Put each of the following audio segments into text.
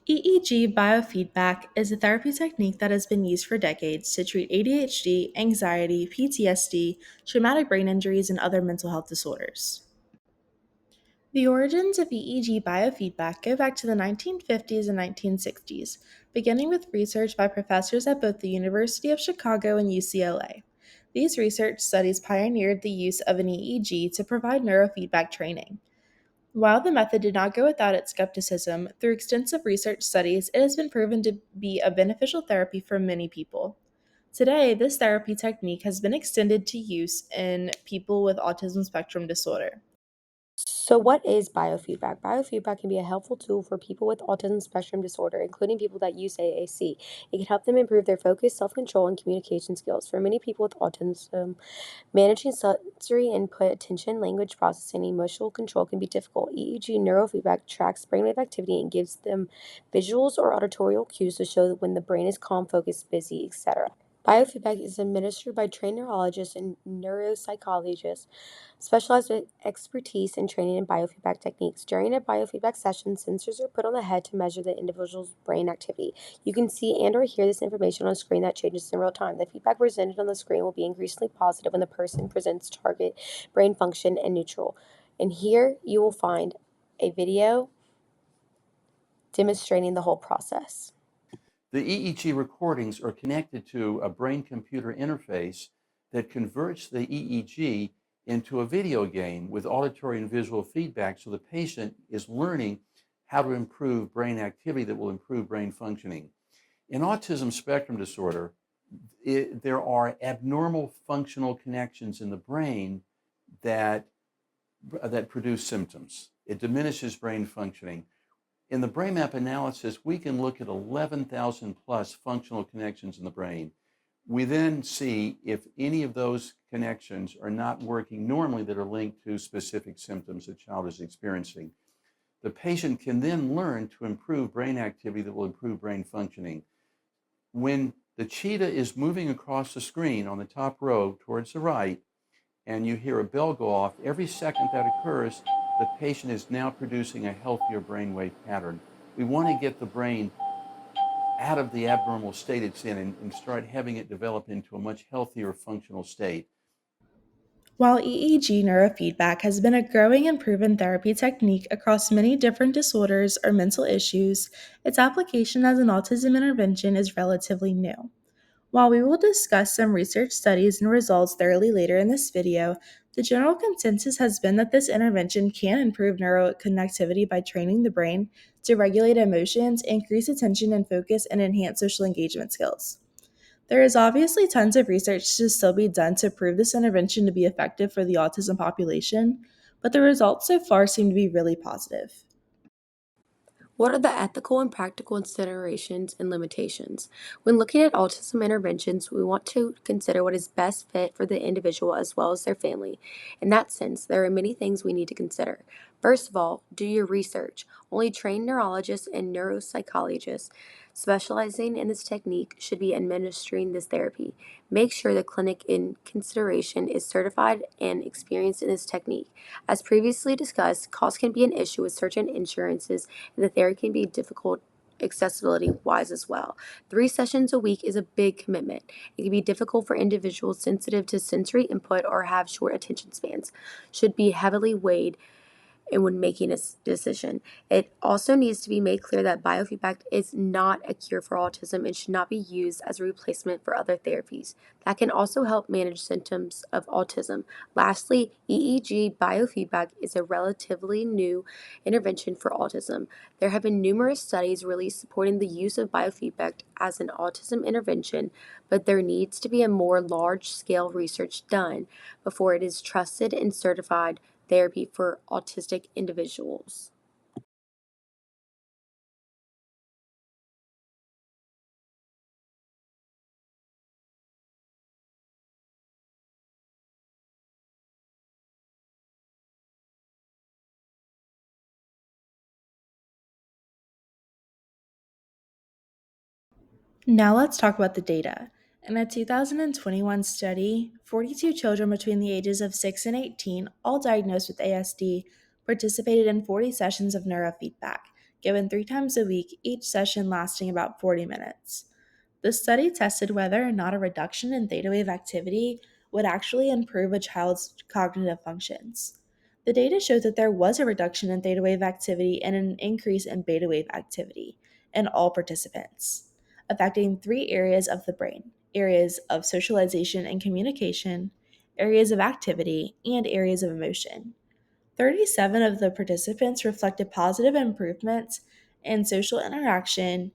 EEG biofeedback is a therapy technique that has been used for decades to treat ADHD, anxiety, PTSD, traumatic brain injuries, and other mental health disorders. The origins of EEG biofeedback go back to the 1950s and 1960s, beginning with research by professors at both the University of Chicago and UCLA. These research studies pioneered the use of an EEG to provide neurofeedback training. While the method did not go without its skepticism, through extensive research studies, it has been proven to be a beneficial therapy for many people. Today, this therapy technique has been extended to use in people with autism spectrum disorder. So, what is biofeedback? Biofeedback can be a helpful tool for people with autism spectrum disorder, including people that use AAC. It can help them improve their focus, self control, and communication skills. For many people with autism, managing sensory input, attention, language processing, and emotional control can be difficult. EEG neurofeedback tracks brainwave activity and gives them visuals or auditorial cues to show when the brain is calm, focused, busy, etc. Biofeedback is administered by trained neurologists and neuropsychologists specialized with expertise and training in biofeedback techniques. During a biofeedback session, sensors are put on the head to measure the individual's brain activity. You can see and or hear this information on a screen that changes in real time. The feedback presented on the screen will be increasingly positive when the person presents target brain function and neutral. And here you will find a video demonstrating the whole process. The EEG recordings are connected to a brain-computer interface that converts the EEG into a video game with auditory and visual feedback, so the patient is learning how to improve brain activity that will improve brain functioning. In autism spectrum disorder, there are abnormal functional connections in the brain that, that produce symptoms. It diminishes brain functioning. In the brain map analysis, we can look at 11,000 plus functional connections in the brain. We then see if any of those connections are not working normally that are linked to specific symptoms the child is experiencing. The patient can then learn to improve brain activity that will improve brain functioning. When the cheetah is moving across the screen on the top row towards the right, and you hear a bell go off, every second that occurs, the patient is now producing a healthier brainwave pattern. We want to get the brain out of the abnormal state it's in and start having it develop into a much healthier functional state. While EEG neurofeedback has been a growing and proven therapy technique across many different disorders or mental issues, its application as an autism intervention is relatively new. While we will discuss some research studies and results thoroughly later in this video, the general consensus has been that this intervention can improve neuroconnectivity by training the brain to regulate emotions, increase attention and focus, and enhance social engagement skills. There is obviously tons of research to still be done to prove this intervention to be effective for the autism population, but the results so far seem to be really positive. What are the ethical and practical considerations and limitations? When looking at autism interventions, we want to consider what is best fit for the individual as well as their family. In that sense, there are many things we need to consider. First of all, do your research. Only trained neurologists and neuropsychologists specializing in this technique should be administering this therapy. Make sure the clinic in consideration is certified and experienced in this technique. As previously discussed, cost can be an issue with certain insurances, and the therapy can be difficult accessibility wise as well. 3 sessions a week is a big commitment. It can be difficult for individuals sensitive to sensory input or have short attention spans. Should be heavily weighed and when making a decision. It also needs to be made clear that biofeedback is not a cure for autism and should not be used as a replacement for other therapies. That can also help manage symptoms of autism. Lastly, EEG biofeedback is a relatively new intervention for autism. There have been numerous studies released supporting the use of biofeedback as an autism intervention, but there needs to be a more large-scale research done before it is trusted and certified therapy for autistic individuals. Now let's talk about the data. In a 2021 study, 42 children between the ages of 6 and 18, all diagnosed with ASD, participated in 40 sessions of neurofeedback, given 3 times a week, each session lasting about 40 minutes. The study tested whether or not a reduction in theta wave activity would actually improve a child's cognitive functions. The data showed that there was a reduction in theta wave activity and an increase in beta wave activity in all participants, affecting 3 areas of the brain: areas of socialization and communication, areas of activity, and areas of emotion. 37 of the participants reflected positive improvements in social interaction,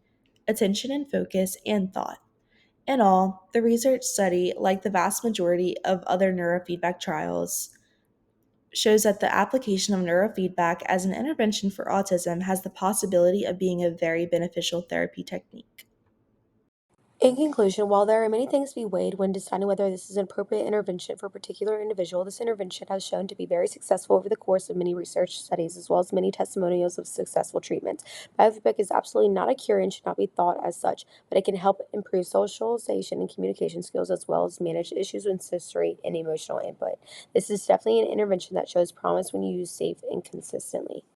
attention and focus, and thought. In all, the research study, like the vast majority of other neurofeedback trials, shows that the application of neurofeedback as an intervention for autism has the possibility of being a very beneficial therapy technique. In conclusion, while there are many things to be weighed when deciding whether this is an appropriate intervention for a particular individual, this intervention has shown to be very successful over the course of many research studies, as well as many testimonials of successful treatments. Biofeedback is absolutely not a cure and should not be thought as such, but it can help improve socialization and communication skills, as well as manage issues with sensory and emotional input. This is definitely an intervention that shows promise when used safe and consistently.